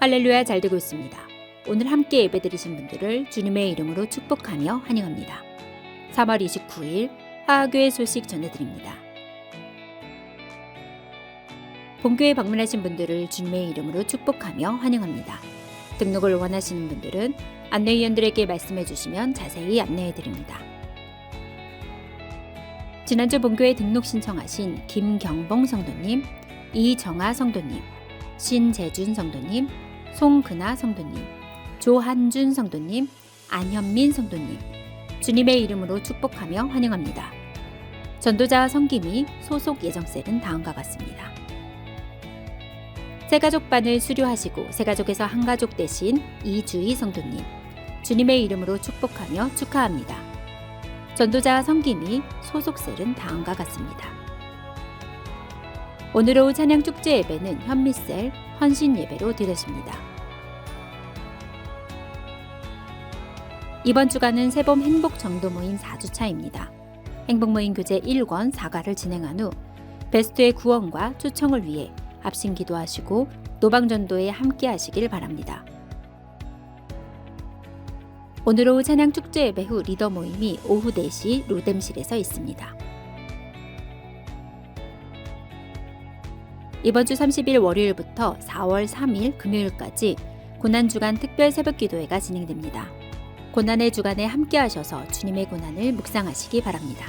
할렐루야, 잘 되고 있습니다. 오늘 함께 예배드리신 분들을 주님의 이름으로 축복하며 환영합니다. 3월 29일 화하교회 소식 전해드립니다. 본교회 방문하신 분들을 주님의 이름으로 축복하며 환영합니다. 등록을 원하시는 분들은 안내위원들에게 말씀해 주시면 자세히 안내해 드립니다. 지난주 본교회 등록 신청하신 김경봉 성도님, 이정아 성도님, 신재준 성도님, 송근아 성도님, 조한준 성도님, 안현민 성도님, 주님의 이름으로 축복하며 환영합니다. 전도자 성김이 소속 예정셀은 다음과 같습니다. 새가족반을 수료하시고 새가족에서 한가족 되신 이주희 성도님, 주님의 이름으로 축복하며 축하합니다. 전도자 성김이 소속셀은 다음과 같습니다. 오늘 오후 찬양 축제 예배는 현미셀 헌신 예배로 드려집니다. 이번 주간은 새봄 행복 정도 모임 4주차입니다. 행복 모임 교재 1권 4가를 진행한 후 베스트의 구원과 초청을 위해 합심 기도하시고 노방전도에 함께 하시길 바랍니다. 오늘 오후 찬양 축제 예배 후 리더 모임이 오후 4시 로뎀실에서 있습니다. 이번 주 30일 월요일부터 4월 3일 금요일까지 고난주간 특별 새벽기도회가 진행됩니다. 고난의 주간에 함께 하셔서 주님의 고난을 묵상하시기 바랍니다.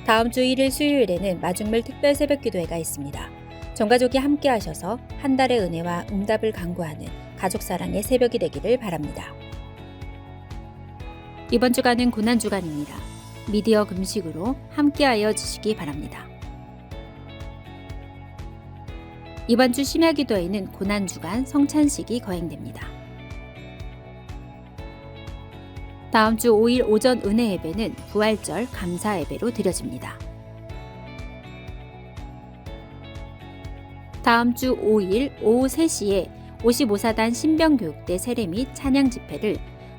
다음 주 1일 수요일에는 마중물 특별 새벽기도회가 있습니다. 전가족이 함께 하셔서 한 달의 은혜와 응답을 간구하는 가족사랑의 새벽이 되기를 바랍니다. 이번 주간은 고난주간입니다. 미디어 금식으로 함께하여 주시기 바랍니다. 이번 주 심야기도회는 고난주간 성찬식이 거행됩니다. 다음 주 5일 오전 은혜 예배는 부활절 감사 예배로 드려집니다. 다음 주 5일 오후 3시에 55사단 신병교육대 세례 및 찬양 집회를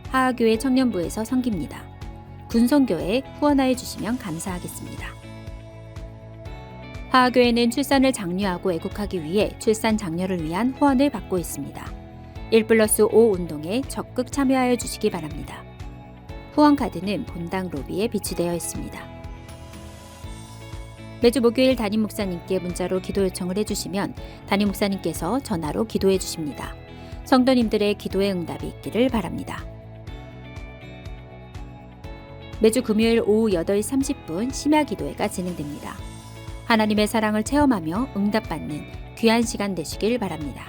하하교회 청년부에서 섬깁니다. 군성교회에 후원하여 주시면 감사하겠습니다. 하하교회는 출산을 장려하고 애국하기 위해 출산 장려를 위한 후원을 받고 있습니다. 1+5 운동에 적극 참여하여 주시기 바랍니다. 후원 카드는 본당 로비에 비치되어 있습니다. 매주 목요일 담임 목사님께 문자로 기도 요청을 해주시면 담임 목사님께서 전화로 기도해 주십니다. 성도님들의 기도의 응답이 있기를 바랍니다. 매주 금요일 오후 8시 30분 심야 기도회가 진행됩니다. 하나님의 사랑을 체험하며 응답받는 귀한 시간 되시길 바랍니다.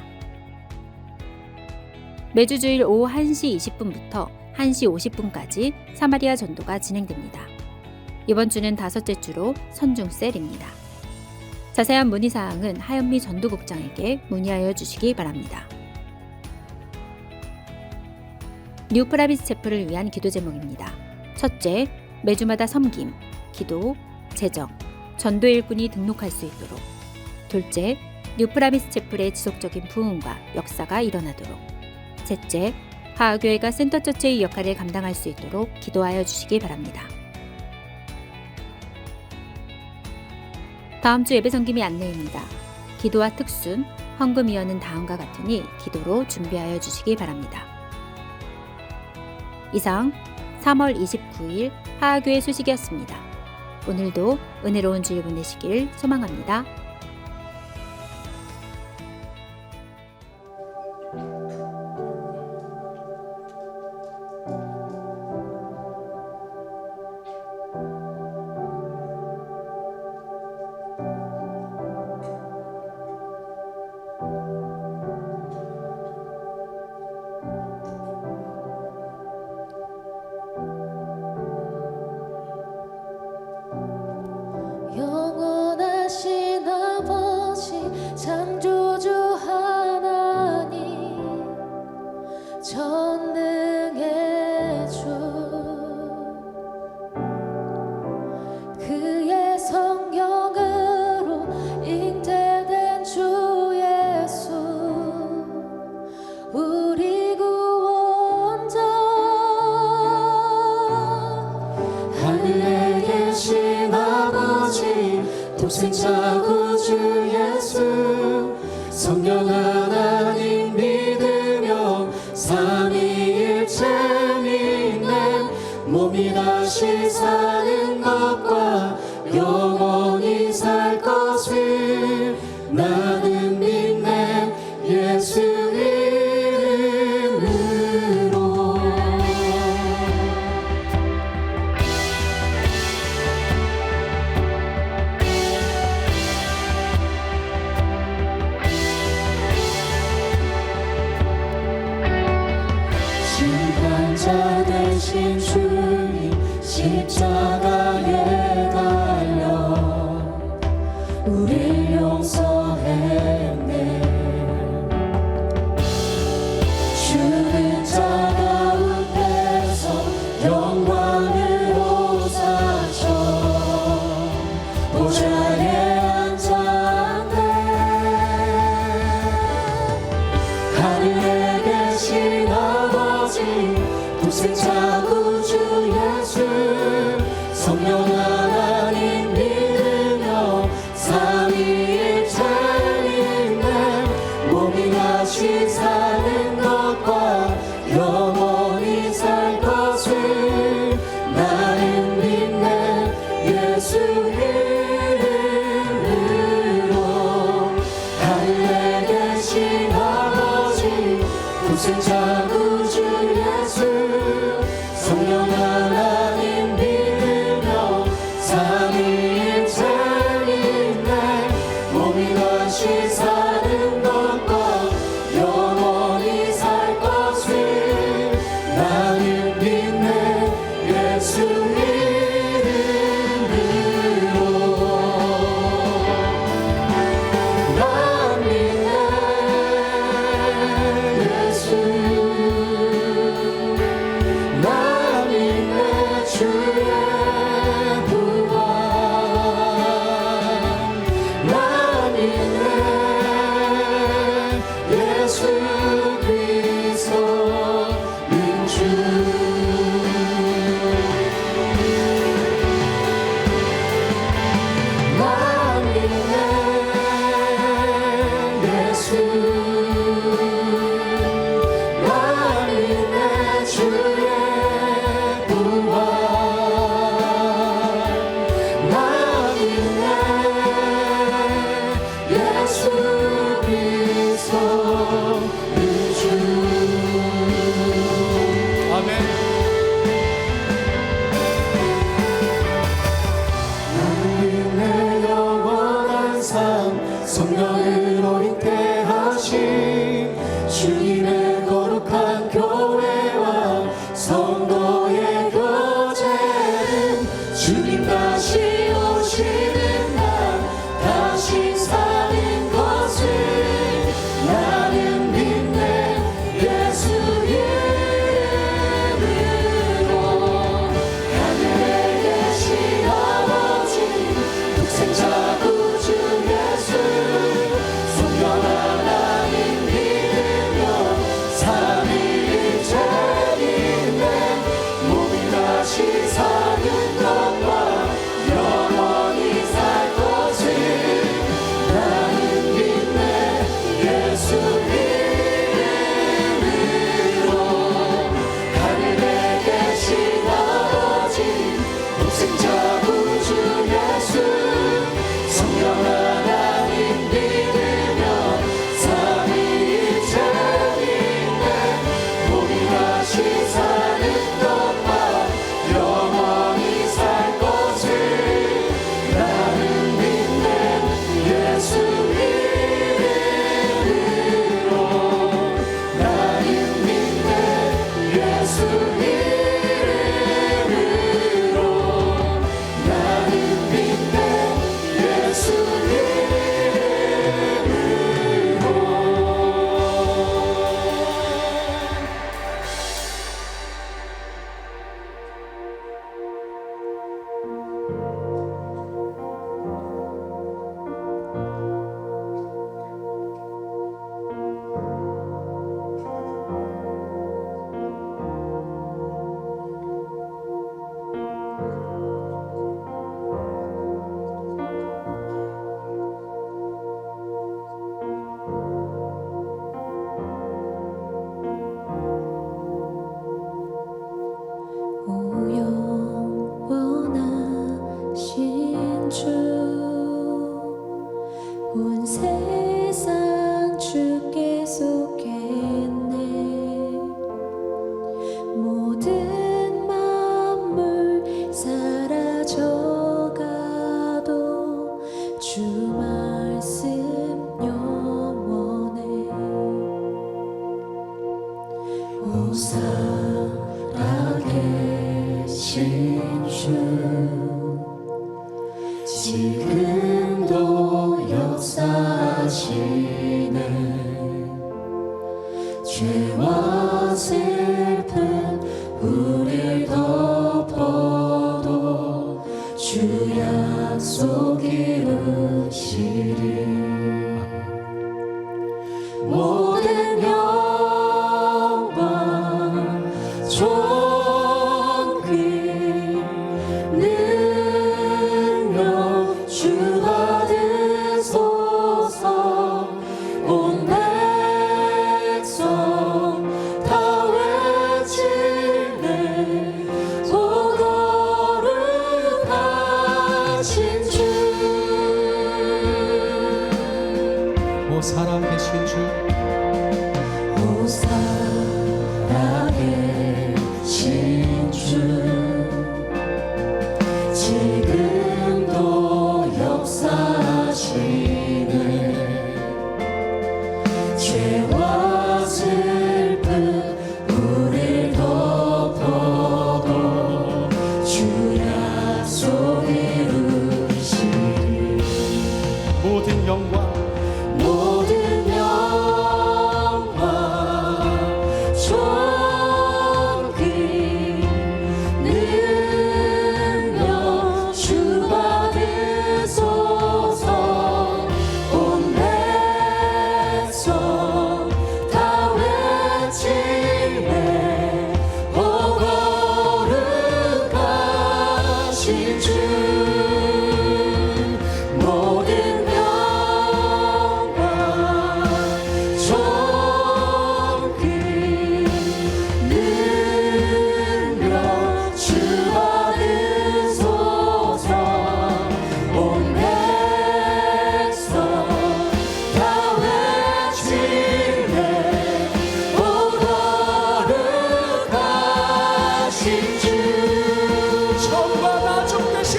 매주 주일 오후 1시 20분부터 1시 50분까지 사마리아 전도가 진행됩니다. 이번 주는 5째 주로 선중셀입니다. 자세한 문의사항은 하현미 전도국장에게 문의하여 주시기 바랍니다. 뉴프라비스 체플을 위한 기도 제목입니다. 첫째, 매주마다 섬김, 기도, 재정, 전도 일꾼이 등록할 수 있도록. 둘째, 뉴프라비스 체플의 지속적인 부흥과 역사가 일어나도록. 셋째, 하하교회가 센터처치의 역할을 감당할 수 있도록 기도하여 주시기 바랍니다. 다음 주 예배 섬김의 안내입니다. 기도와 특순, 헌금위원은 다음과 같으니 기도로 준비하여 주시기 바랍니다. 이상 3월 29일 하하교회 소식이었습니다. 오늘도 은혜로운 주일 보내시길 소망합니다. 영원하신 아버지 창조주 하나님 전능의 주 그의 성령으로 잉태된 주 예수 우리 구원자 하늘에 계신 아버지 독생자 구주 예수 성령 하나님 믿으며 삼위일체 믿는 몸이 다시 사는 것과 영원히 살 것을 나는 믿네 예수 이름으로. 심판자 되신 주님 십자가에 달려 우릴 용서했네. 죽은 자 가운데서 영광으로 사셔 보좌에 앉았네. 하늘에 계신 아버지 독생자 구주 예수 성령 하나님 믿으며 삼위일체 믿네 몸이 다시 사는 것과 영원히 살 것을 나는 믿네 예수 이름으로. 하늘에 계신 아버지 독생자 구주 예수 성령 하나님 믿으며 삼위일체 믿네 몸이 다시 사는 것과 영원히 살 것을 나는 믿네 예수 이름으로. 난 믿네 예수. 난 믿네 주의 부활. 난 믿네 예수 그리스도 주. 난 믿네 예수. 난 믿네 주의 부활. 난 믿네 예수 그리스도 주. 아멘. 나는 믿네 영원한 삶 성령으로 잉태하신 주님의 거룩한 교회와 성도의 교제는 주님 다시 오시는 날 다시 사는 것을 나는 믿네 예수 이름으로. 하늘에 계신 아버지 독생자 구주 예수 성령 하나님 믿으며 살아계신 주 지금도 역사하시네 죄와 슬픔 우릴 덮어도 주 약속 이루시리 모든 영광 존귀 능력 주 받으소서 온 백성 다 외치네 더 거룩하신 주 오 살아계신 주 오 살아계신 주 지금도 역사하시네 죄와 슬픔 우릴 덮어도 주 약속 이루시리 모든 영광 모든 영광 존귀 능력 주 받으소서 온 백성 다 외치네 오 거룩하신 주 모든 영광 존귀 능력 주 받으소서 온 백성 다 외치네 오 거룩하신 주 처음과 나중 되신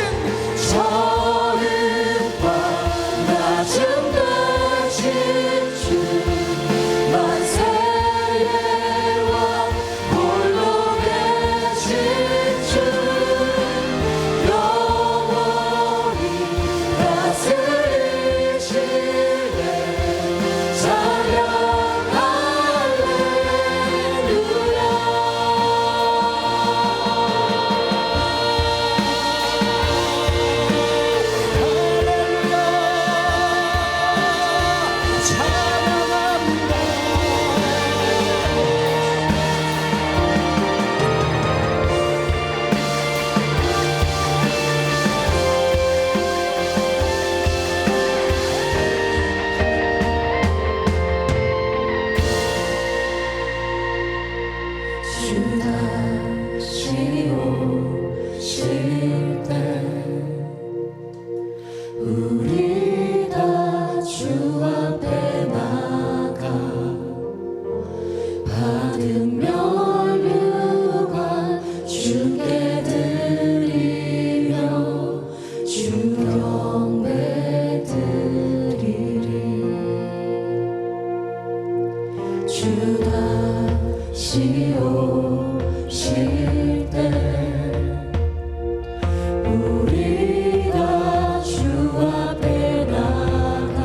처음과 나중 되신 주 만세의 왕 홀로 계신 주 영원히 다스리시네 찬양 할렐루야 주 다시 오실 때 우리 다 주 앞에 나가 받은 면류관 주께 드리며 주 경배 드리리 주 다시 오실 때 우리 다 주 앞에 나가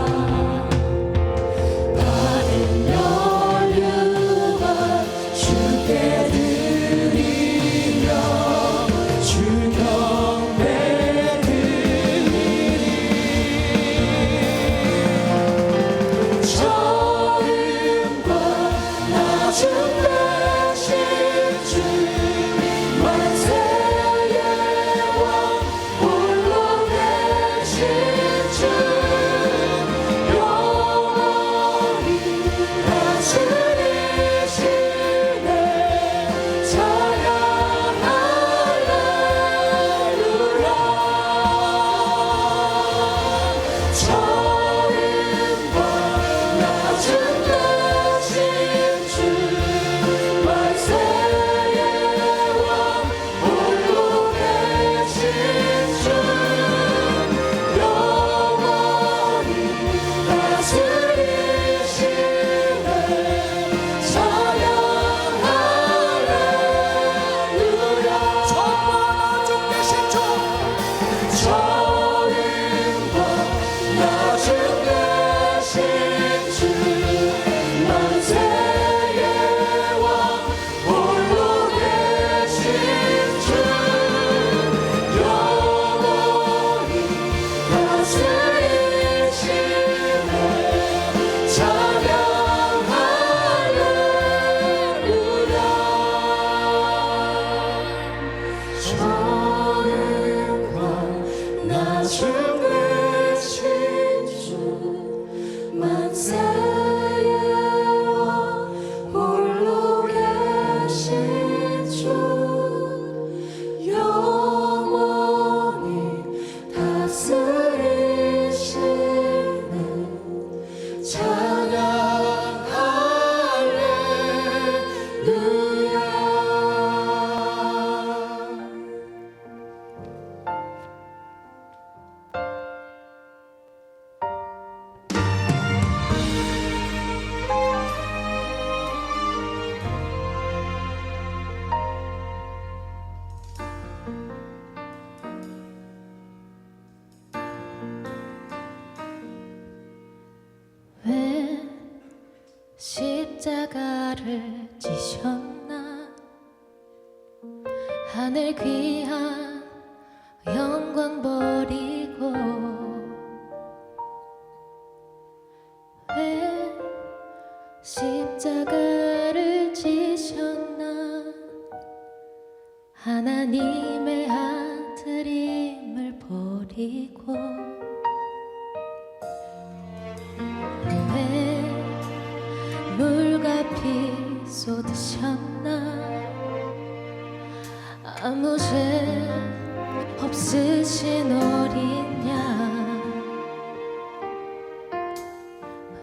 받은 연류관 주께 드리며 주 경배 드리리 처음과 나중 되신 주 십자가를 지셨나 하늘 귀한 영광 버리고 왜 십자가를 지셨나 하나님의 아들임을 버리고 왜 물과 피 쏟으셨나 아무 죄 없으신 어린 양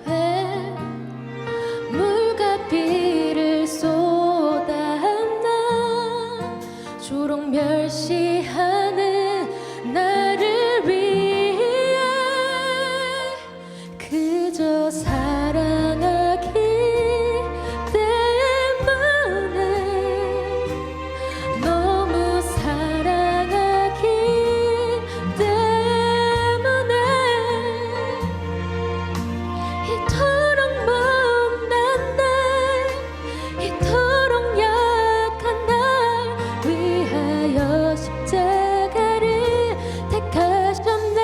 왜 물과 피를 쏟았나 조롱 멸시하는 나를 위해 그저 사랑하기 때문에 너무 사랑하기 때문에 이토록 못난 날 이토록 약한 날 위하여 십자가를 택하셨네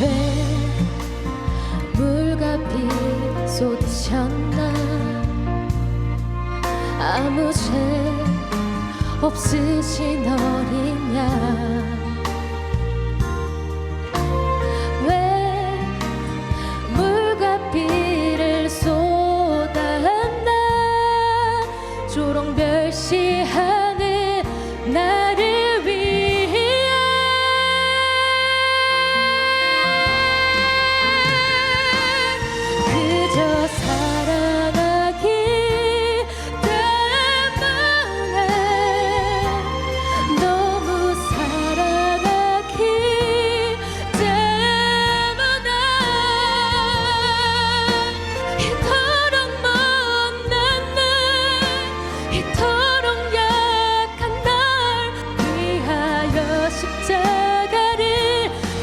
왜 물과 피 쏟으셨나 아무 죄 없으신 어린 양 왜 물과 피를 쏟았나 조롱 멸시하는 나를 위해 그저 사랑하기 때문에 너무 사랑하기 때문에 이토록 못난 날 이토록 약한 날 위하여 십자가를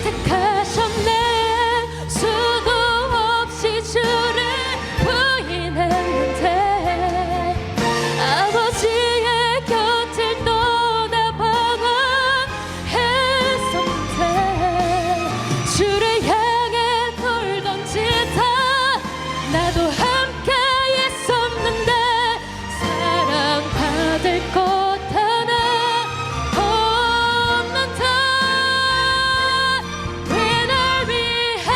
택하셨네 수도 없이 주를 부인했는데 아버지의 곁을 떠나 방황했었는데 주를 향해 돌 던지다 나도 함께 있었는데 사랑받을 것 하나 없는데 왜 날 위해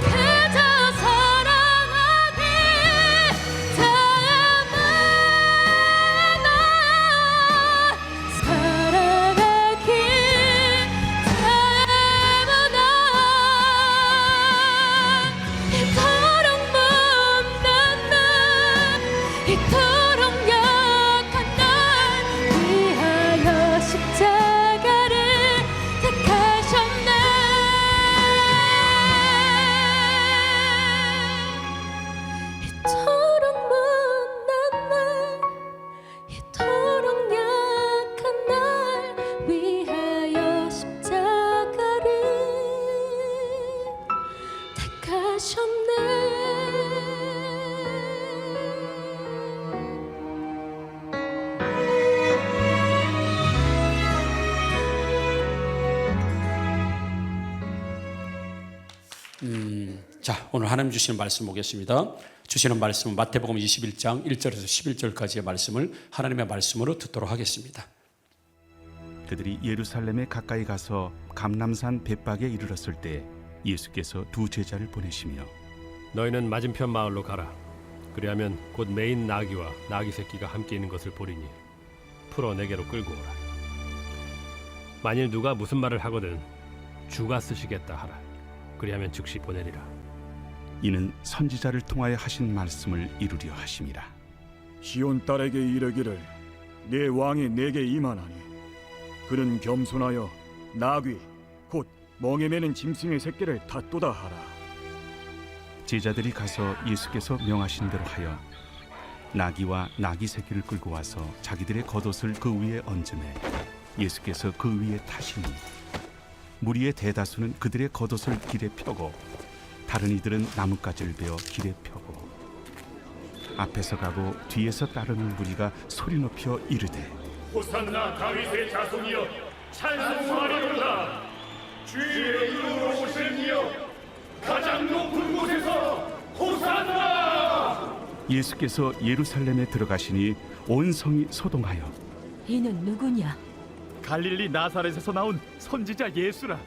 그저 사랑하기 때문에 사랑하기 때문에 이토록 못난 날 이토록 약한 날 위하여 십자가를 택하셨네 이토록 못난 날 이토록 약한 날 위하여 십자가를 택하셨네 자, 오늘 하나님 주시는 말씀 보겠습니다. 주시는 말씀은 마태복음 21장 1절에서 11절까지의 말씀을 하나님의 말씀으로 듣도록 하겠습니다. 그들이 예루살렘에 가까이 가서 감람산 벳박에 이르렀을 때 예수께서 두 제자를 보내시며 너희는 맞은편 마을로 가라. 그리하면 곧 매인 나귀와 나귀 새끼가 함께 있는 것을 보리니 풀어 내게로 끌고 오라. 만일 누가 무슨 말을 하거든 주가 쓰시겠다 하라. 그리하면 즉시 보내리라. 이는 선지자를 통하여 하신 말씀을 이루려 하심이라. 시온 딸에게 이르기를 내 왕이 내게 임하나니 그는 겸손하여 나귀 곧 멍에 매는 짐승의 새끼를 닫도다 하라. 제자들이 가서 예수께서 명하신 대로 하여 나귀와 나귀 새끼를 끌고 와서 자기들의 겉옷을 그 위에 얹으매 예수께서 그 위에 타시니 무리의 대다수는 그들의 겉옷을 길에 펴고 다른 이들은 나뭇가지를 베어 길에 펴고 앞에서 가고 뒤에서 따르는 무리가 소리 높여 이르되 호산나 다윗의 자손이여 찬송하리로다. 주의 이름으로 오신 이여 가장 높은 곳에서 호산나. 예수께서 예루살렘에 들어가시니 온 성이 소동하여 이는 누구냐? 갈릴리 나사렛에서 나온 선지자 예수라.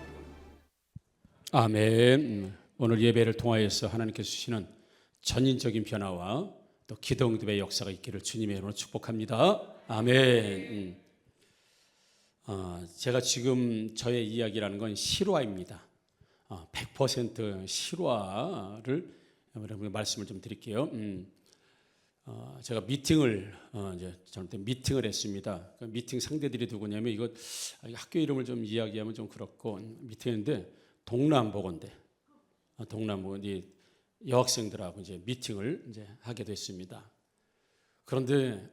아멘. 오늘 예배를 통하여서 하나님께서 주시는 전인적인 변화와 또 기도 응답의 역사가 있기를 주님의 이름으로 축복합니다. 아멘. 제가 지금 저의 이야기라는 건 실화입니다. 100% 실화를 여러분께 말씀을 좀 드릴게요. 제가 미팅을 저는 미팅을 했습니다. 그 미팅 상대들이 누구냐면 이거 학교 이름을 좀 이야기하면 좀 그렇고 미팅인데 동남보건대 여학생들하고 이제 미팅을 이제 하게 됐습니다. 그런데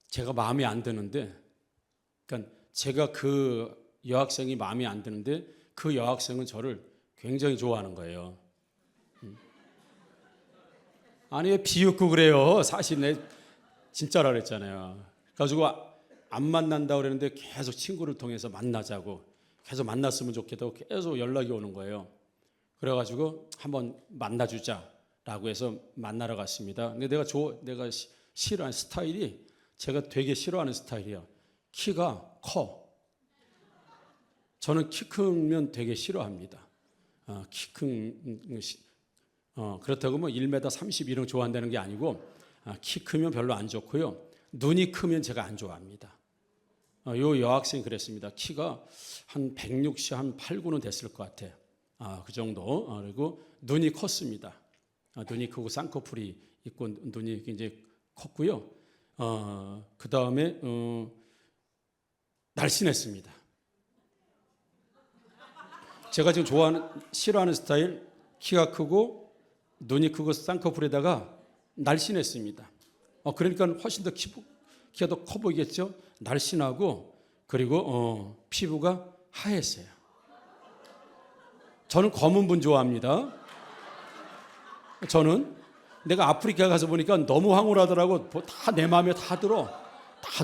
제가 마음에 안 드는데, 그러니까 제가 그 여학생이 마음에 안 드는데 그 여학생은 저를 굉장히 좋아하는 거예요. 아니 왜 비웃고 그래요? 사실 내 진짜라 그랬잖아요. 그래가지고 안 만난다고 그랬는데 계속 친구를 통해서 만나자고 계속 만났으면 좋겠다고 계속 연락이 오는 거예요. 그래가지고 한번 만나주자라고 해서 만나러 갔습니다. 근데 내가 싫어하는 스타일이 제가 되게 싫어하는 스타일이에요. 키가 커. 저는 키 크면 되게 싫어합니다. 그렇다고 뭐 1m 30 이런 거 좋아한다는 게 아니고 키 크면 별로 안 좋고요. 눈이 크면 제가 안 좋아합니다. 요 여학생이 그랬습니다. 키가 한 160, 한 8, 9는 됐을 것 같아요. 그 정도. 그리고 눈이 컸습니다. 눈이 크고 쌍꺼풀이 있고 눈이 굉장히 컸고요. 그 다음에 날씬했습니다. 제가 지금 싫어하는 스타일, 키가 크고 눈이 크고 쌍꺼풀에다가 날씬했습니다. 그러니까 훨씬 더 키가 더 커 보이겠죠? 날씬하고 그리고 피부가 하얘어요. 저는 검은 분 좋아합니다. 저는 내가 아프리카 가서 보니까 너무 황홀하더라고. 다 내 마음에 다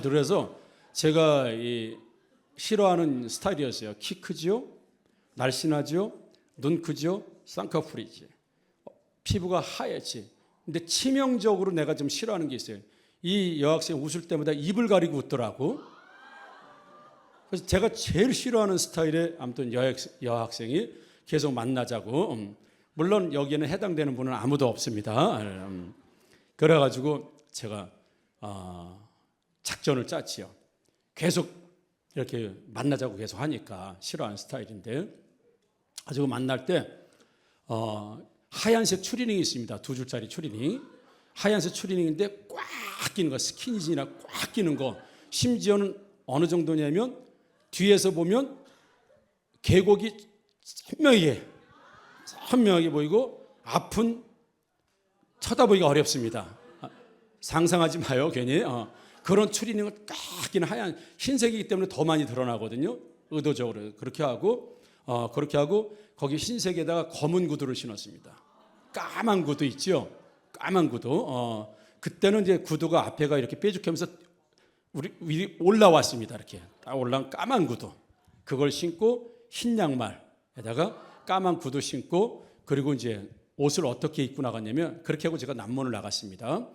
들어서 제가 싫어하는 스타일이었어요. 키 크죠? 날씬하죠? 눈 크죠? 쌍꺼풀이지. 피부가 하얗지. 근데 치명적으로 내가 좀 싫어하는 게 있어요. 이 여학생 웃을 때마다 입을 가리고 웃더라고. 그래서 제가 제일 싫어하는 스타일의 아무튼 여학생이 계속 만나자고. 물론 여기에는 해당되는 분은 아무도 없습니다. 그래가지고 제가 작전을 짰지요. 계속 이렇게 만나자고 계속 하니까 싫어하는 스타일인데, 가지고 만날 때 하얀색 추리닝이 있습니다. 2줄짜리 추리닝. 하얀색 추리닝인데 꽉 끼는 거, 스키니진이나 꽉 끼는 거. 심지어는 어느 정도냐면 뒤에서 보면 계곡이 선명하게 보이고 앞은 쳐다보기가 어렵습니다. 상상하지 마요, 괜히. 그런 추리닝을 꽉 끼는 하얀 흰색이기 때문에 더 많이 드러나거든요. 의도적으로 그렇게 하고 거기 흰색에다가 검은 구두를 신었습니다. 까만 구두 있죠? 까만 구두. 그때는 이제 구두가 앞에가 이렇게 뾰족하면서 우리 올라왔습니다. 이렇게 딱 올라온 까만 구두. 그걸 신고 흰 양말에다가 까만 구두 신고, 그리고 이제 옷을 어떻게 입고 나갔냐면 그렇게 하고 제가 남문을 나갔습니다.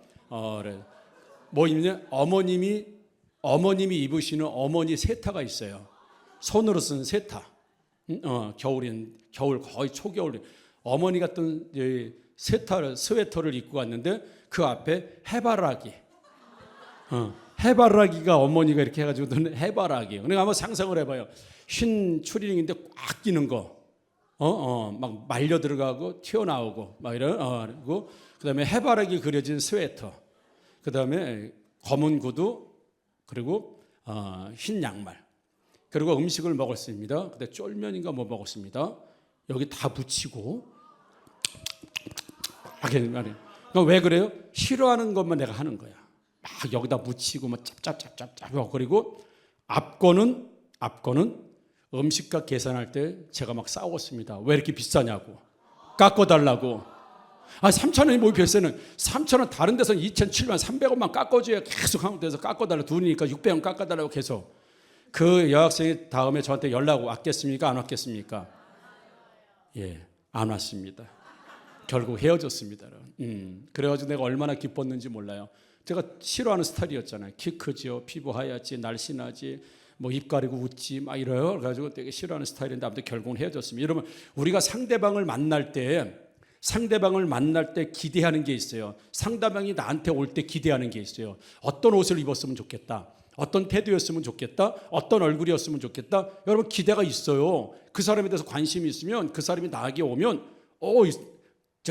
뭐 입냐? 어머님이 입으시는 어머니 세타가 있어요. 손으로 쓴 세타. 겨울 거의 초겨울 어머니 같은 스웨터를 입고 갔는데 그 앞에 해바라기가 어머니가 이렇게 해가지고 든 해바라기. 그러니까 한번 상상을 해봐요. 흰 추리닝인데 꽉 끼는 거, 막 말려 들어가고 튀어나오고 막 그리고 그다음에 해바라기 그려진 스웨터, 그다음에 검은 구두, 그리고 흰 양말. 그리고 음식을 먹었습니다. 그때 쫄면인가 뭐 먹었습니다. 여기 다 묻히고. 왜 그래요? 싫어하는 것만 내가 하는 거야. 막 여기다 묻히고 막 짭짭짭짭짭. 그리고 앞거는 음식값 계산할 때 제가 막 싸웠습니다. 왜 이렇게 비싸냐고. 깎아달라고. 3,000원이 뭐 비싸는 3,000원 다른 데서는 2,700원 300원만 깎아줘야 계속 한국 데서 깎아달라고 두니까 600원 깎아달라고 계속. 그 여학생이 다음에 저한테 연락 왔겠습니까? 안 왔겠습니까? 예, 안 왔습니다. 결국 헤어졌습니다. 그래가지고 내가 얼마나 기뻤는지 몰라요. 제가 싫어하는 스타일이었잖아요. 키 크지요, 피부 하얗지, 날씬하지, 뭐 입 가리고 웃지 막 이래요. 그래가지고 되게 싫어하는 스타일인데 아무튼 결국은 헤어졌습니다. 여러분, 우리가 상대방을 만날 때 기대하는 게 있어요. 상대방이 나한테 올 때 기대하는 게 있어요. 어떤 옷을 입었으면 좋겠다. 어떤 태도였으면 좋겠다. 어떤 얼굴이었으면 좋겠다. 여러분, 기대가 있어요. 그 사람에 대해서 관심이 있으면 그 사람이 나에게 오면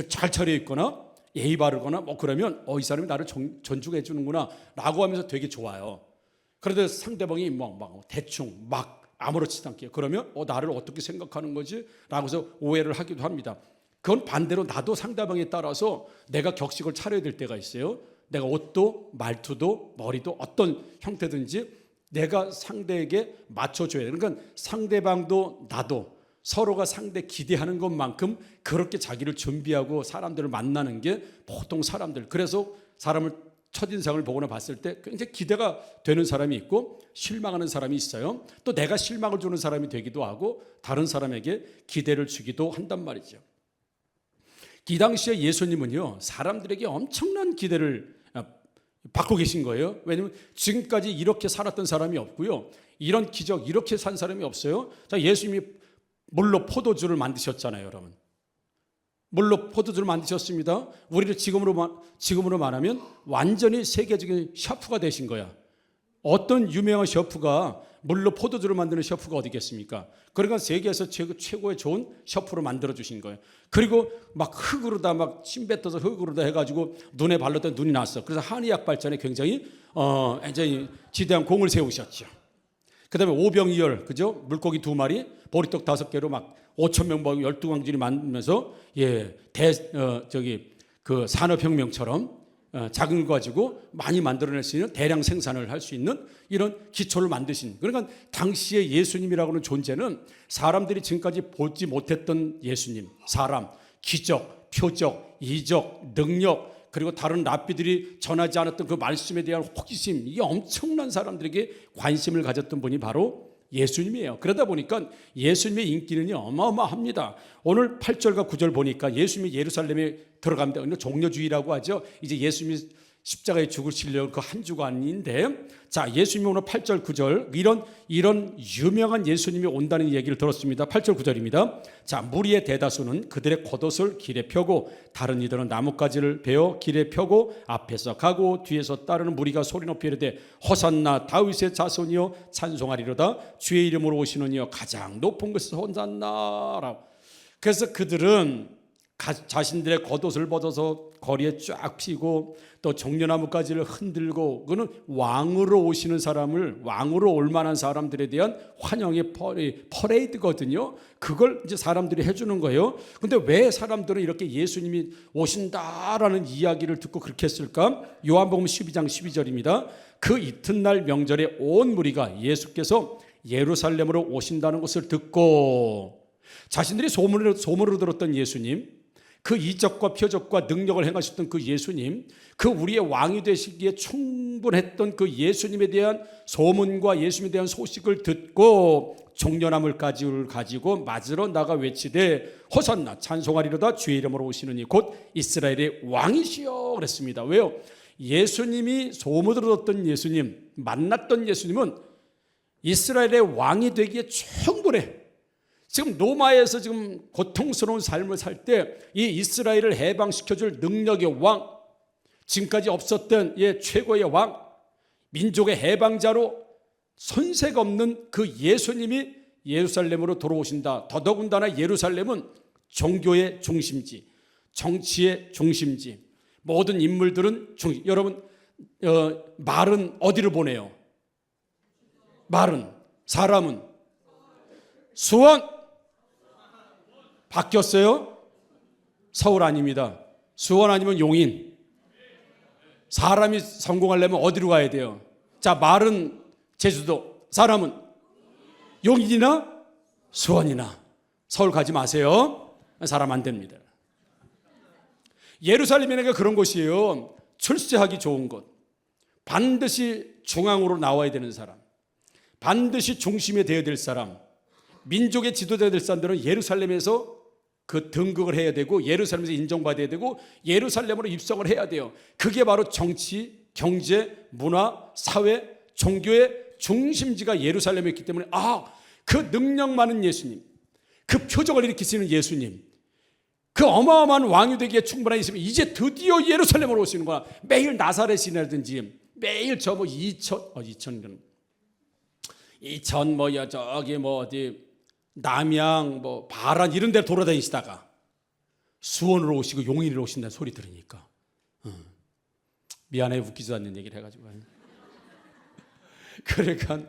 잘 차려입거나 예의 바르거나 뭐 그러면 이 사람이 나를 존중해 주는구나 라고 하면서 되게 좋아요. 그런데 상대방이 막 대충 막 아무렇지도 않게 그러면 나를 어떻게 생각하는 거지? 라고 해서 오해를 하기도 합니다. 그건 반대로 나도 상대방에 따라서 내가 격식을 차려야 될 때가 있어요. 내가 옷도 말투도 머리도 어떤 형태든지 내가 상대에게 맞춰줘야 돼요. 그러니까 상대방도 나도 서로가 상대 기대하는 것만큼 그렇게 자기를 준비하고 사람들을 만나는 게 보통 사람들. 그래서 사람을 첫인상을 보거나 봤을 때 굉장히 기대가 되는 사람이 있고 실망하는 사람이 있어요. 또 내가 실망을 주는 사람이 되기도 하고 다른 사람에게 기대를 주기도 한단 말이죠. 이 당시에 예수님은요, 사람들에게 엄청난 기대를 받고 계신 거예요. 왜냐하면 지금까지 이렇게 살았던 사람이 없고요. 이런 기적, 이렇게 산 사람이 없어요. 자, 예수님이 물로 포도주를 만드셨잖아요, 여러분. 물로 포도주를 만드셨습니다. 우리를 지금으로 말하면 완전히 세계적인 셰프가 되신 거야. 어떤 유명한 셰프가 물로 포도주를 만드는 셰프가 어디겠습니까? 그러니까 세계에서 최고의 좋은 셰프로 만들어 주신 거예요. 그리고 막 흙으로다 막 침 뱉어서 흙으로다 해가지고 눈에 발랐더니 눈이 났어. 그래서 한의학 발전에 굉장히 지대한 공을 세우셨죠. 그다음에 오병이열, 그죠? 물고기 2마리, 보리떡 5개로 막 5,000명 먹고 12광진이 만들면서 그 산업혁명처럼 작은 거 가지고 많이 만들어낼 수 있는 대량 생산을 할 수 있는 이런 기초를 만드신. 그러니까 당시에 예수님이라고 하는 존재는 사람들이 지금까지 보지 못했던 예수님, 사람, 기적, 표적, 이적, 능력, 그리고 다른 랍비들이 전하지 않았던 그 말씀에 대한 호기심, 이게 엄청난 사람들에게 관심을 가졌던 분이 바로 예수님이에요. 그러다 보니까 예수님의 인기는 어마어마합니다. 오늘 8절과 9절 보니까 예수님이 예루살렘에 들어갑니다. 종려주의라고 하죠. 이제 예수님이 십자가에 죽으시려고 그 한 주간인데, 자, 예수님이 오늘 8절 9절 이런 유명한 예수님이 온다는 얘기를 들었습니다. 8절 9절입니다. 자, 무리의 대다수는 그들의 겉옷을 길에 펴고 다른 이들은 나뭇가지를 베어 길에 펴고 앞에서 가고 뒤에서 따르는 무리가 소리 높이 이르되 호산나 다윗의 자손이여 찬송하리로다 주의 이름으로 오시는 이여 가장 높은 곳에서 호산나라고. 그래서 그들은 자신들의 겉옷을 벗어서 거리에 쫙 피고 또 종려나무가지를 흔들고, 그는 왕으로 오시는 사람을, 왕으로 올 만한 사람들에 대한 환영의 퍼레이드거든요. 그걸 이제 사람들이 해주는 거예요. 근데 왜 사람들은 이렇게 예수님이 오신다라는 이야기를 듣고 그렇게 했을까? 요한복음 12장 12절입니다. 그 이튿날 명절에 온 무리가 예수께서 예루살렘으로 오신다는 것을 듣고, 자신들이 소문으로 들었던 예수님, 그 이적과 표적과 능력을 행하셨던 그 예수님, 그 우리의 왕이 되시기에 충분했던 그 예수님에 대한 소문과 예수님에 대한 소식을 듣고 종려나물가지를 가지고 맞으러 나가 외치되 호산나 찬송하리로다 주의 이름으로 오시는 이 곧 이스라엘의 왕이시여 그랬습니다. 왜요? 예수님이 소문으로 듣던 예수님, 만났던 예수님은 이스라엘의 왕이 되기에 충분해. 지금 로마에서 지금 고통스러운 삶을 살 때 이 이스라엘을 해방시켜줄 능력의 왕, 지금까지 없었던 최고의 왕, 민족의 해방자로 손색 없는 그 예수님이 예루살렘으로 돌아오신다. 더더군다나 예루살렘은 종교의 중심지, 정치의 중심지, 모든 인물들은 여러분 말은 어디로 보내요? 말은, 사람은 수원. 바뀌었어요? 서울 아닙니다. 수원 아니면 용인. 사람이 성공하려면 어디로 가야 돼요? 자, 말은 제주도, 사람은 용인이나 수원이나. 서울 가지 마세요. 사람 안 됩니다. 예루살렘이니까 그런 곳이에요. 출세하기 좋은 곳. 반드시 중앙으로 나와야 되는 사람, 반드시 중심에 되어야 될 사람, 민족의 지도자가 될 사람들은 예루살렘에서 그 등극을 해야 되고 예루살렘에서 인정받아야 되고 예루살렘으로 입성을 해야 돼요. 그게 바로 정치, 경제, 문화, 사회, 종교의 중심지가 예루살렘이었기 때문에 그 능력 많은 예수님, 그 표적을 일으키시는 예수님, 그 어마어마한 왕이 되기에 충분한 있으면 이제 드디어 예루살렘으로 오시는 거야. 매일 나사렛이라든지 매일 저 뭐 이천 뭐야 저기 뭐 어디 남양 뭐 바란 이런 데 돌아다니시다가 수원으로 오시고 용인으로 오신다는 소리 들으니까 미안해, 웃기지도 않는 얘기를 해가지고. 그러니까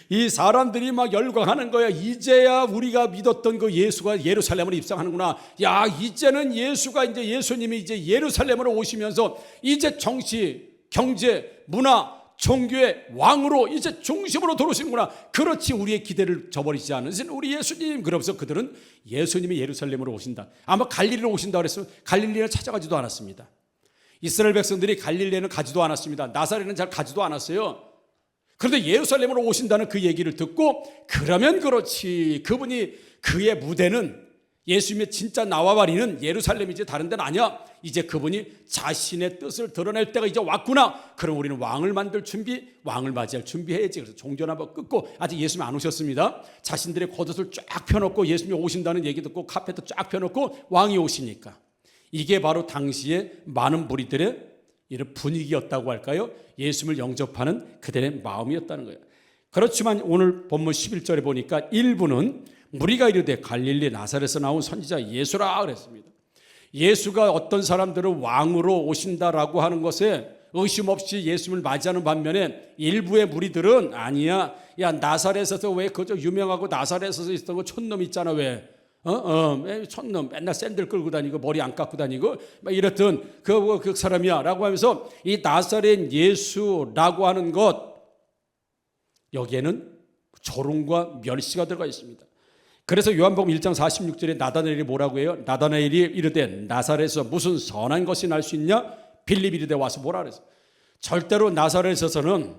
이 사람들이 막 열광하는 거야. 이제야 우리가 믿었던 그 예수가 예루살렘으로 입성하는구나. 야, 이제는 예수가 이제 예수님이 이제 예루살렘으로 오시면서 이제 정치, 경제, 문화, 종교의 왕으로 이제 중심으로 들어오시는구나. 그렇지, 우리의 기대를 저버리지 않으신 우리 예수님. 그러면서 그들은 예수님이 예루살렘으로 오신다. 아마 갈릴리로 오신다 그랬으면 갈릴리를 찾아가지도 않았습니다. 이스라엘 백성들이 갈릴리에는 가지도 않았습니다. 나사렛은 잘 가지도 않았어요. 그런데 예루살렘으로 오신다는 그 얘기를 듣고 그러면 그렇지, 그분이 그의 무대는 예수님의 진짜 나와바리는 예루살렘이지 다른 데는 아니야. 이제 그분이 자신의 뜻을 드러낼 때가 이제 왔구나. 그럼 우리는 왕을 만들 준비, 왕을 맞이할 준비해야지. 그래서 종전 한번 끊고, 아직 예수님 안 오셨습니다. 자신들의 겉옷을 쫙 펴놓고 예수님이 오신다는 얘기 듣고 카페트 쫙 펴놓고 왕이 오시니까, 이게 바로 당시에 많은 무리들의 이런 분위기였다고 할까요? 예수님을 영접하는 그들의 마음이었다는 거예요. 그렇지만 오늘 본문 11절에 보니까 일부는 무리가 이르되 갈릴리 나사렛에서 나온 선지자 예수라 그랬습니다. 예수가 어떤 사람들은 왕으로 오신다라고 하는 것에 의심 없이 예수님을 맞이하는 반면에 일부의 무리들은 아니야, 야 나사렛에서 왜 그저 유명하고 나사렛에서 있었던 거 촌놈 있잖아, 왜 촌놈 맨날 샌들 끌고 다니고 머리 안 깎고 다니고 막 이랬던 그 사람이야 라고 하면서 이 나사렛 예수라고 하는 것, 여기에는 조롱과 멸시가 들어가 있습니다. 그래서 요한복음 1장 46절에 나다나엘이 뭐라고 해요? 나다나엘이 이르되 나사렛에서 무슨 선한 것이 날 수 있냐? 빌립이 이르되 와서 뭐라 그랬어? 절대로 나사렛에서는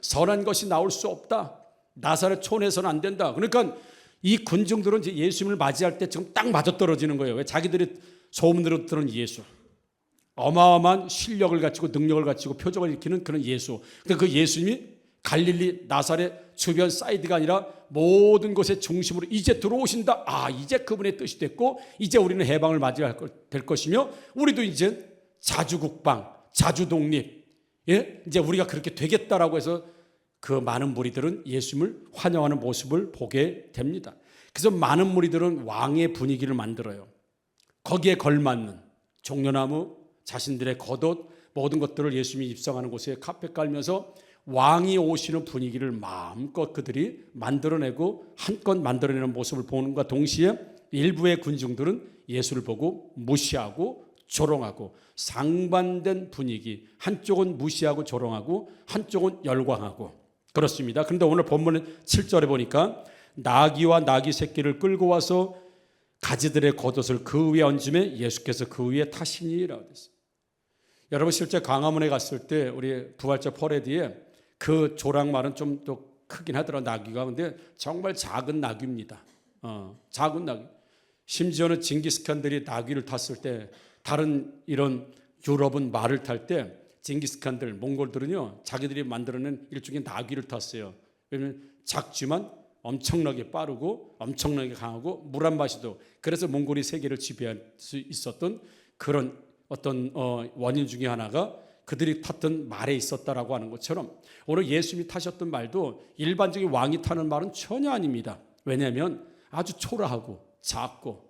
선한 것이 나올 수 없다. 나사렛 촌에서는 안 된다. 그러니까 이 군중들은 이제 예수님을 맞이할 때 지금 딱 맞아떨어지는 거예요. 왜? 자기들이 소문으로 들은 예수, 어마어마한 실력을 갖추고 능력을 갖추고 표적을 일으키는 그런 예수. 그러니까 그 예수님이 갈릴리 나사렛 주변 사이드가 아니라 모든 것의 중심으로 이제 들어오신다. 이제 그분의 뜻이 됐고 이제 우리는 해방을 맞이할 될 것이며 우리도 이제 자주국방, 자주독립, 이제 우리가 그렇게 되겠다라고 해서 그 많은 무리들은 예수님을 환영하는 모습을 보게 됩니다. 그래서 많은 무리들은 왕의 분위기를 만들어요. 거기에 걸맞는 종려나무, 자신들의 겉옷, 모든 것들을 예수님이 입성하는 곳에 카페 깔면서 왕이 오시는 분위기를 마음껏 그들이 만들어내고 한껏 만들어내는 모습을 보는과 동시에 일부의 군중들은 예수를 보고 무시하고 조롱하고 상반된 분위기, 한쪽은 무시하고 조롱하고 한쪽은 열광하고 그렇습니다. 그런데 오늘 본문 7절에 보니까 나귀와 나귀 새끼를 끌고 와서 가지들의 겉옷을 그 위에 얹음에 예수께서 그 위에 타시니라고 했어요. 여러분 실제 광화문에 갔을 때 우리 부활절 퍼레디에 그 조랑말은 좀 더 크긴 하더라고요. 나귀가. 근데 정말 작은 나귀입니다. 작은 나귀. 심지어는 징기스칸들이 나귀를 탔을 때 다른 이런 유럽은 말을 탈 때 징기스칸들, 몽골들은요 자기들이 만들어낸 일종의 나귀를 탔어요. 왜냐하면 작지만 엄청나게 빠르고 엄청나게 강하고 물 한 마시도. 그래서 몽골이 세계를 지배할 수 있었던 그런 어떤 원인 중에 하나가 그들이 탔던 말에 있었다라고 하는 것처럼 오늘 예수님이 타셨던 말도 일반적인 왕이 타는 말은 전혀 아닙니다. 왜냐하면 아주 초라하고 작고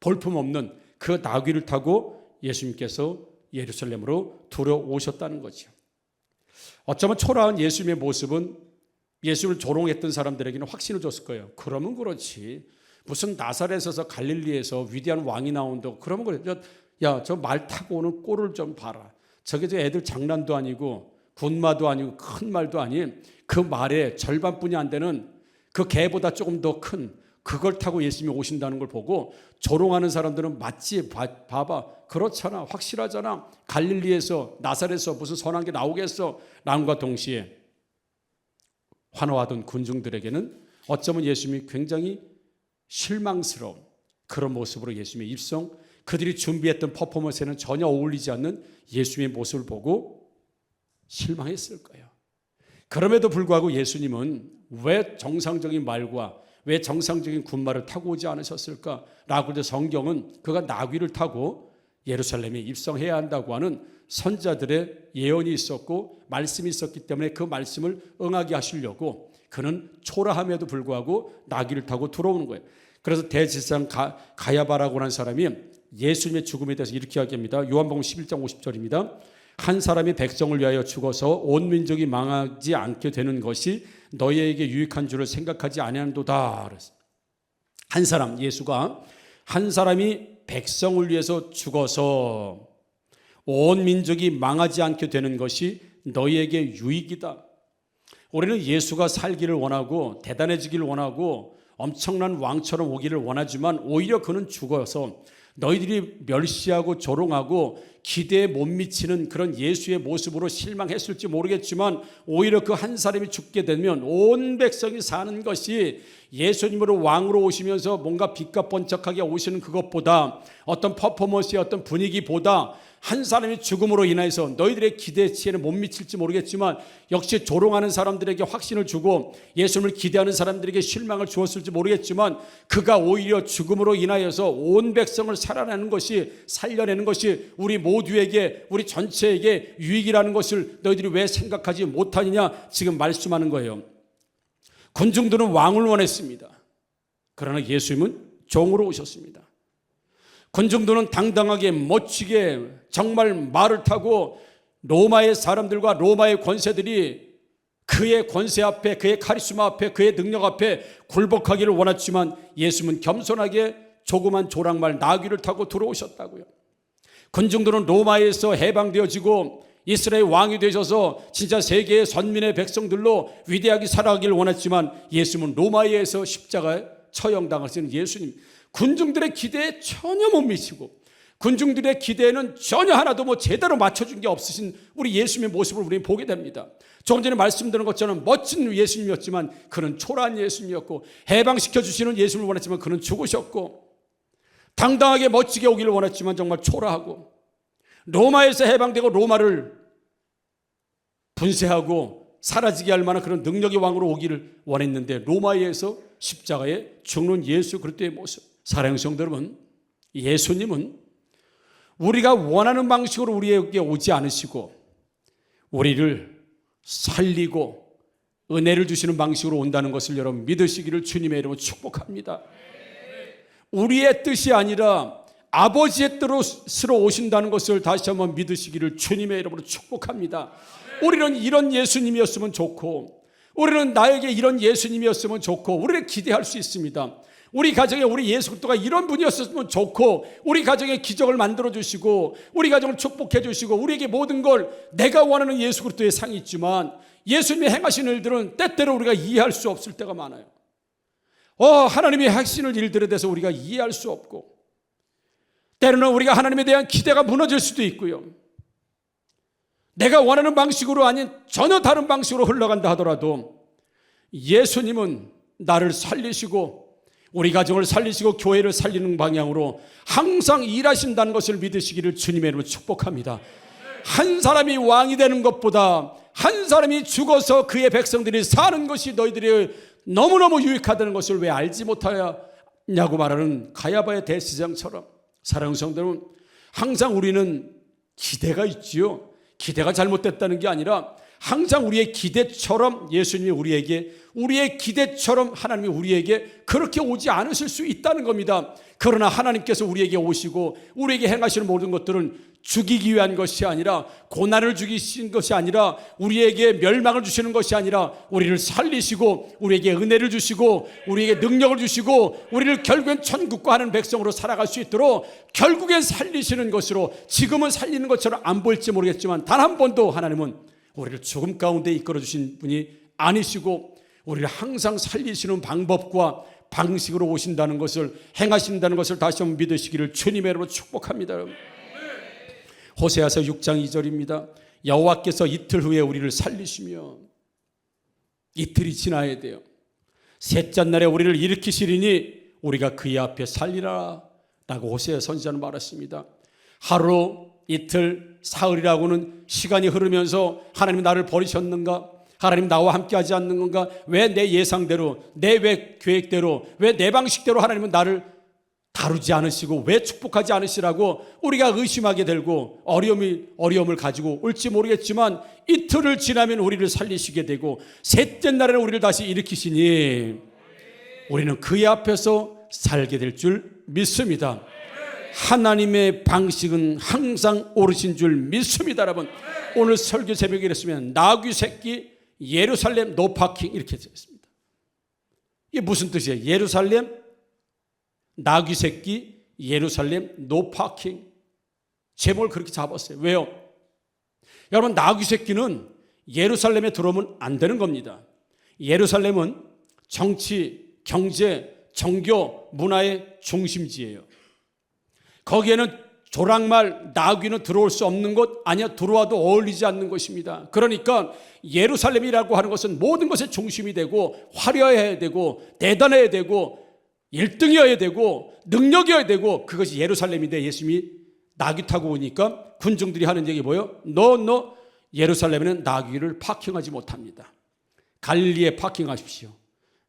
볼품없는 그 나귀를 타고 예수님께서 예루살렘으로 들어오셨다는 거죠. 어쩌면 초라한 예수님의 모습은 예수를 조롱했던 사람들에게는 확신을 줬을 거예요. 그러면 그렇지, 무슨 나사렛에서 갈릴리에서 위대한 왕이 나온다고 그러면 그래. 야, 저 말 타고 오는 꼴을 좀 봐라. 저게 저 애들 장난도 아니고 군마도 아니고 큰 말도 아닌 그 말의 절반뿐이 안 되는 그 개보다 조금 더 큰 그걸 타고 예수님이 오신다는 걸 보고 조롱하는 사람들은 맞지, 봐봐, 그렇잖아, 확실하잖아, 갈릴리에서 나사렛에서 무슨 선한 게 나오겠어 라는과 동시에 환호하던 군중들에게는 어쩌면 예수님이 굉장히 실망스러운 그런 모습으로 예수님의 입성, 그들이 준비했던 퍼포먼스에는 전혀 어울리지 않는 예수님의 모습을 보고 실망했을 거예요. 그럼에도 불구하고 예수님은 왜 정상적인 말과 왜 정상적인 군마를 타고 오지 않으셨을까? 라고 해서 성경은 그가 나귀를 타고 예루살렘에 입성해야 한다고 하는 선자들의 예언이 있었고 말씀이 있었기 때문에 그 말씀을 응하게 하시려고 그는 초라함에도 불구하고 나귀를 타고 들어오는 거예요. 그래서 대제사장 가야바라고 하는 사람이 예수님의 죽음에 대해서 이렇게 이야기합니다. 요한복음 11장 50절입니다. 한 사람이 백성을 위하여 죽어서 온 민족이 망하지 않게 되는 것이 너희에게 유익한 줄을 생각하지 아니한도다. 한 사람, 예수가 한 사람이 백성을 위해서 죽어서 온 민족이 망하지 않게 되는 것이 너희에게 유익이다. 우리는 예수가 살기를 원하고 대단해지기를 원하고 엄청난 왕처럼 오기를 원하지만 오히려 그는 죽어서 너희들이 멸시하고 조롱하고 기대에 못 미치는 그런 예수의 모습으로 실망했을지 모르겠지만 오히려 그 한 사람이 죽게 되면 온 백성이 사는 것이 예수님으로 왕으로 오시면서 뭔가 빛과 번쩍하게 오시는 그것보다 어떤 퍼포먼스의 어떤 분위기보다 한 사람이 죽음으로 인해서 너희들의 기대치에는 못 미칠지 모르겠지만 역시 조롱하는 사람들에게 확신을 주고 예수님을 기대하는 사람들에게 실망을 주었을지 모르겠지만 그가 오히려 죽음으로 인하여서 온 백성을 살아내는 것이 살려내는 것이 우리 모두에게 우리 전체에게 유익이라는 것을 너희들이 왜 생각하지 못하느냐 지금 말씀하는 거예요. 군중들은 왕을 원했습니다. 그러나 예수님은 종으로 오셨습니다. 군중들은 당당하게 멋지게 정말 말을 타고 로마의 사람들과 로마의 권세들이 그의 권세 앞에 그의 카리스마 앞에 그의 능력 앞에 굴복하기를 원했지만 예수님은 겸손하게 조그만 조랑말 나귀를 타고 들어오셨다고요. 군중들은 로마에서 해방되어지고 이스라엘 왕이 되셔서 진짜 세계의 선민의 백성들로 위대하게 살아가기를 원했지만 예수님은 로마에서 십자가에 처형당하시는 예수님, 군중들의 기대에 전혀 못 미치고 군중들의 기대에는 전혀 하나도 제대로 맞춰준 게 없으신 우리 예수님의 모습을 우리는 보게 됩니다. 조금 전에 말씀드린 것처럼 멋진 예수님이었지만 그는 초라한 예수님이었고 해방시켜 주시는 예수님을 원했지만 그는 죽으셨고 당당하게 멋지게 오기를 원했지만 정말 초라하고 로마에서 해방되고 로마를 분쇄하고 사라지게 할 만한 그런 능력의 왕으로 오기를 원했는데 로마에서 십자가에 죽는 예수 그리스도의 모습. 사랑하는 성도 여러분, 예수님은 우리가 원하는 방식으로 우리에게 오지 않으시고 우리를 살리고 은혜를 주시는 방식으로 온다는 것을 여러분 믿으시기를 주님의 이름으로 축복합니다. 우리의 뜻이 아니라 아버지의 뜻으로 오신다는 것을 다시 한번 믿으시기를 주님의 이름으로 축복합니다. 우리는 이런 예수님이었으면 좋고 우리는 나에게 이런 예수님이었으면 좋고 우리를 기대할 수 있습니다. 우리 가정에 우리 예수 그리스도가 이런 분이었으면 좋고 우리 가정에 기적을 만들어 주시고 우리 가정을 축복해 주시고 우리에게 모든 걸 내가 원하는 예수 그리스도의 상이 있지만 예수님이 행하신 일들은 때때로 우리가 이해할 수 없을 때가 많아요. 하나님이 하시는 일들에 대해서 우리가 이해할 수 없고 때로는 우리가 하나님에 대한 기대가 무너질 수도 있고요. 내가 원하는 방식으로 아닌 전혀 다른 방식으로 흘러간다 하더라도 예수님은 나를 살리시고 우리 가정을 살리시고 교회를 살리는 방향으로 항상 일하신다는 것을 믿으시기를 주님의 이름으로 축복합니다. 한 사람이 왕이 되는 것보다 한 사람이 죽어서 그의 백성들이 사는 것이 너희들이 너무너무 유익하다는 것을 왜 알지 못하냐고 말하는 가야바의 대제사장처럼 사랑하는 성도 여러분, 항상 우리는 기대가 있지요. 기대가 잘못됐다는 게 아니라 항상 우리의 기대처럼 예수님이 우리의 기대처럼 하나님이 우리에게 그렇게 오지 않으실 수 있다는 겁니다. 그러나 하나님께서 우리에게 오시고 우리에게 행하시는 모든 것들은 죽이기 위한 것이 아니라 고난을 주기신 것이 아니라 우리에게 멸망을 주시는 것이 아니라 우리를 살리시고 우리에게 은혜를 주시고 우리에게 능력을 주시고 우리를 결국엔 천국과 하는 백성으로 살아갈 수 있도록 결국엔 살리시는 것으로 지금은 살리는 것처럼 안 보일지 모르겠지만 단 한 번도 하나님은 우리를 죽음 가운데 이끌어 주신 분이 아니시고 우리를 항상 살리시는 방법과 방식으로 오신다는 것을, 행하신다는 것을 다시 한번 믿으시기를 주님의 이름으로 축복합니다. 호세아서 6장 2절입니다. 여호와께서 이틀 후에 우리를 살리시며, 이틀이 지나야 돼요. 셋째 날에 우리를 일으키시리니 우리가 그의 앞에 살리라 라고 호세아 선지자는 말했습니다. 하루, 이틀, 사흘이라고는 시간이 흐르면서 하나님 나를 버리셨는가? 하나님 나와 함께하지 않는 건가? 왜 내 예상대로, 내 계획대로, 왜 내 방식대로 하나님은 나를 다루지 않으시고 왜 축복하지 않으시라고 우리가 의심하게 되고 어려움을 가지고 올지 모르겠지만 이틀을 지나면 우리를 살리시게 되고 셋째 날에는 우리를 다시 일으키시니 우리는 그의 앞에서 살게 될 줄 믿습니다. 하나님의 방식은 항상 옳으신 줄 믿습니다. 여러분, 오늘 설교 제목이 이랬으면 나귀 새끼 예루살렘 노파킹 이렇게 되었습니다. 이게 무슨 뜻이에요? 예루살렘 나귀 새끼 예루살렘 노파킹. 제목을 그렇게 잡았어요. 왜요? 여러분, 나귀 새끼는 예루살렘에 들어오면 안 되는 겁니다. 예루살렘은 정치, 경제, 종교, 문화의 중심지예요. 거기에는 조랑말, 나귀는 들어올 수 없는 곳, 아니야 들어와도 어울리지 않는 것입니다. 그러니까 예루살렘이라고 하는 것은 모든 것의 중심이 되고 화려해야 되고 대단해야 되고 1등이어야 되고 능력이어야 되고 그것이 예루살렘인데 예수님이 나귀 타고 오니까 군중들이 하는 얘기 뭐예요? 너 예루살렘에는 나귀를 파킹하지 못합니다. 갈릴리에 파킹하십시오.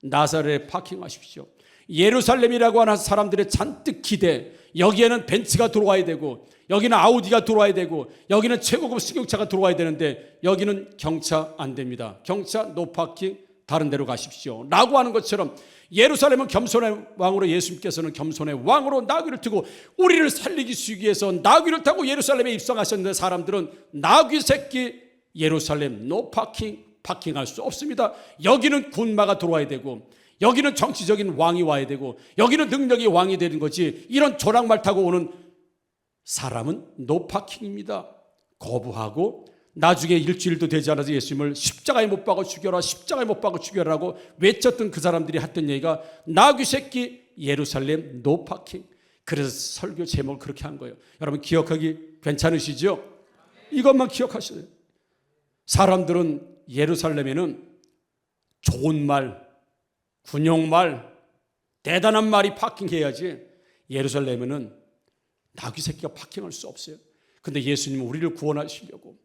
나사렛에 파킹하십시오. 예루살렘이라고 하는 사람들의 잔뜩 기대, 여기에는 벤츠가 들어와야 되고 여기는 아우디가 들어와야 되고 여기는 최고급 승용차가 들어와야 되는데 여기는 경차 안 됩니다. 경차 노파킹, 다른 데로 가십시오 라고 하는 것처럼 예루살렘은 겸손의 왕으로, 예수님께서는 겸손의 왕으로 나귀를 타고 우리를 살리기 위해서 나귀를 타고 예루살렘에 입성하셨는데 사람들은 나귀 새끼 예루살렘 노파킹, 파킹할 수 없습니다. 여기는 군마가 들어와야 되고 여기는 정치적인 왕이 와야 되고 여기는 능력이 왕이 되는 거지, 이런 조랑말 타고 오는 사람은 노파킹입니다. 거부하고 나중에 일주일도 되지 않아서 예수님을 십자가에 못 박아 죽여라, 십자가에 못 박아 죽여라고 외쳤던 그 사람들이 했던 얘기가 나귀 새끼 예루살렘 노파킹. 그래서 설교 제목을 그렇게 한 거예요. 여러분 기억하기 괜찮으시죠? 이것만 기억하셔야 돼요. 사람들은 예루살렘에는 좋은 말, 군용말, 대단한 말이 파킹해야지 예루살렘에는 나귀 새끼가 파킹할 수 없어요. 근데 예수님은 우리를 구원하시려고,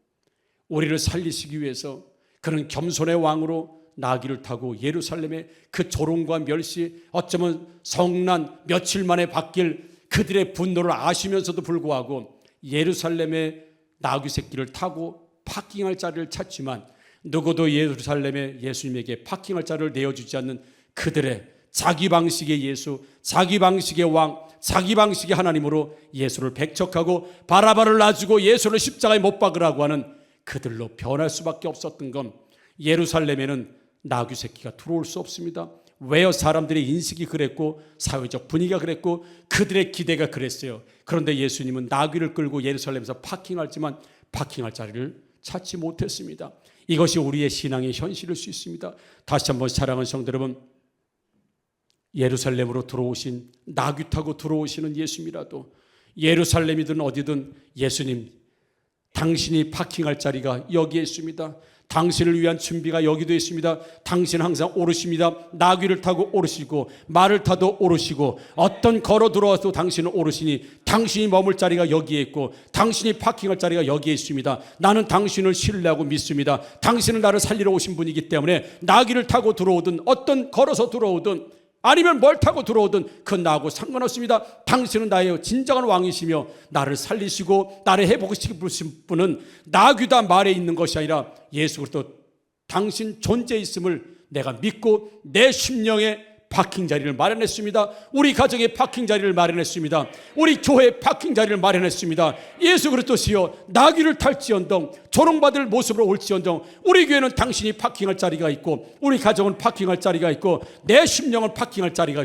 우리를 살리시기 위해서 그런 겸손의 왕으로 나귀를 타고 예루살렘의 그 조롱과 멸시, 어쩌면 성난 며칠 만에 바뀔 그들의 분노를 아시면서도 불구하고 예루살렘의 나귀 새끼를 타고 파킹할 자리를 찾지만 누구도 예루살렘에 예수님에게 파킹할 자리를 내어주지 않는 그들의 자기 방식의 예수, 자기 방식의 왕, 자기 방식의 하나님으로 예수를 배척하고 바라바를 놔주고 예수를 십자가에 못 박으라고 하는 그들로 변할 수밖에 없었던 건, 예루살렘에는 나귀 새끼가 들어올 수 없습니다. 왜요? 사람들의 인식이 그랬고 사회적 분위기가 그랬고 그들의 기대가 그랬어요. 그런데 예수님은 나귀를 끌고 예루살렘에서 파킹하지만 파킹할 자리를 찾지 못했습니다. 이것이 우리의 신앙의 현실일 수 있습니다. 다시 한번 사랑하는 성도 여러분, 예루살렘으로 들어오신, 나귀 타고 들어오시는 예수님이라도 예루살렘이든 어디든 예수님, 당신이 파킹할 자리가 여기에 있습니다. 당신을 위한 준비가 여기도 있습니다. 당신은 항상 오르십니다. 나귀를 타고 오르시고 말을 타도 오르시고 어떤 걸어 들어와도 당신은 오르시니 당신이 머물 자리가 여기에 있고 당신이 파킹할 자리가 여기에 있습니다. 나는 당신을 신뢰하고 믿습니다. 당신은 나를 살리러 오신 분이기 때문에 나귀를 타고 들어오든 어떤 걸어서 들어오든 아니면 뭘 타고 들어오든 그건 나하고 상관없습니다. 당신은 나의 진정한 왕이시며 나를 살리시고 나를 회복시키신 분은 나귀다 말에 있는 것이 아니라 예수 그리스도 당신 존재 있음을 내가 믿고 내 심령에 파킹 자리를 마련했습니다. 우리 가정에 파킹 자리를 마련했습니다. 우리 교회에 파킹 자리를 마련했습니다. 예수 그리스도시여, 나귀를 탈지언정 조롱받을 모습으로 올지언정 우리 교회는 당신이 파킹할 자리가 있고 우리 가정은 파킹할 자리가 있고 내 심령은 파킹할 자리가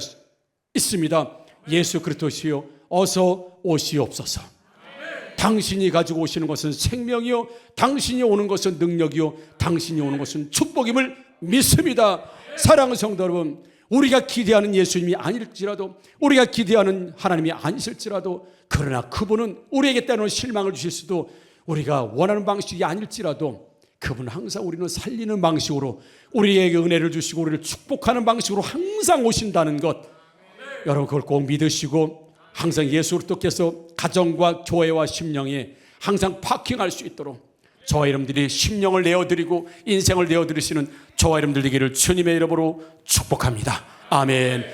있습니다. 예수 그리스도시여, 어서 오시옵소서. 당신이 가지고 오시는 것은 생명이요, 당신이 오는 것은 능력이요, 당신이 오는 것은 축복임을 믿습니다. 사랑하는 성도 여러분, 우리가 기대하는 예수님이 아닐지라도, 우리가 기대하는 하나님이 아니실지라도, 그러나 그분은 우리에게 때로는 실망을 주실 수도, 우리가 원하는 방식이 아닐지라도 그분은 항상 우리는 살리는 방식으로, 우리에게 은혜를 주시고 우리를 축복하는 방식으로 항상 오신다는 것, 여러분 그걸 꼭 믿으시고 항상 예수 그리스도께서 가정과 교회와 심령에 항상 파킹할 수 있도록 저와 여러분들이 심령을 내어드리고 인생을 내어드리시는 저와 여러분들 되기를 주님의 이름으로 축복합니다. 아멘.